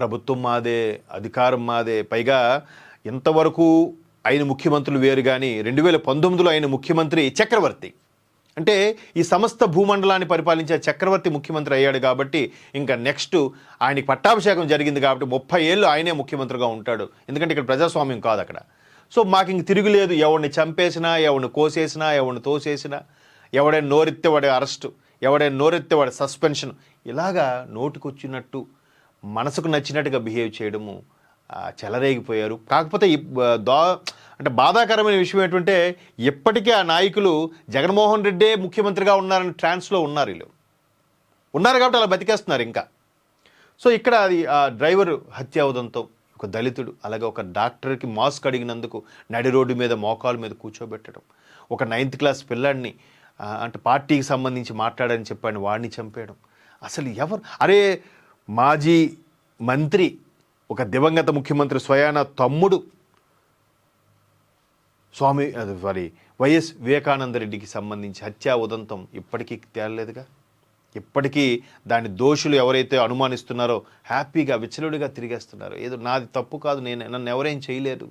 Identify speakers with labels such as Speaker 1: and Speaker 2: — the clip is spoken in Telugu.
Speaker 1: ప్రభుత్వం మాదే, అధికారం మాదే. పైగా ఇంతవరకు ఆయన ముఖ్యమంత్రులు వేరు, కానీ 2019లో ఆయన ముఖ్యమంత్రి చక్రవర్తి. అంటే ఈ సమస్త భూమండలాన్ని పరిపాలించే చక్రవర్తి ముఖ్యమంత్రి అయ్యాడు కాబట్టి ఇంకా నెక్స్ట్ ఆయనకి పట్టాభిషేకం జరిగింది కాబట్టి 30 ఏళ్ళు ఆయనే ముఖ్యమంత్రిగా ఉంటాడు. ఎందుకంటే ఇక్కడ ప్రజాస్వామ్యం కాదు అక్కడ. సో మాకు ఇంక తిరుగులేదు. ఎవరిని చంపేసినా, ఎవరిని కోసేసినా, ఎవరిని తోసేసినా, ఎవడైనా నోరెత్తే వాడి అరెస్టు, ఎవడైనా నోరెత్తే వాడి సస్పెన్షన్, ఇలాగా నోటికొచ్చినట్టు మనసుకు నచ్చినట్టుగా బిహేవ్ చేయడము చెలరేగిపోయారు. కాకపోతే అంటే బాధాకరమైన విషయం ఏంటంటే ఇప్పటికీ ఆ నాయకులు జగన్మోహన్ రెడ్డే ముఖ్యమంత్రిగా ఉన్నారని ట్రాన్స్లో ఉన్నారు. వీళ్ళు ఉన్నారు కాబట్టి అలా బతికేస్తున్నారు ఇంకా. సో ఇక్కడ అది ఆ డ్రైవర్ హత్య అవడంతో ఒక దళితుడు, అలాగే ఒక డాక్టర్కి మాస్క్ అడిగినందుకు నడి రోడ్డు మీద మోకాలు మీద కూర్చోబెట్టడం, ఒక 9th క్లాస్ పిల్లాడిని అంటే పార్టీకి సంబంధించి మాట్లాడని చెప్పాను వాడిని చంపేయడం. అసలు ఎవరు? అరే మాజీ మంత్రి, ఒక దివంగత ముఖ్యమంత్రి స్వయాన తమ్ముడు వైఎస్ వివేకానంద రెడ్డికి సంబంధించి హత్యా ఉదంతం ఇప్పటికీ తేలలేదుగా. ఇప్పటికీ దాని దోషులు ఎవరైతే అనుమానిస్తున్నారో హ్యాపీగా విచ్చలుడిగా తిరిగేస్తున్నారు. ఏదో నాది తప్పు కాదు, నన్ను ఎవరేం చేయలేరు,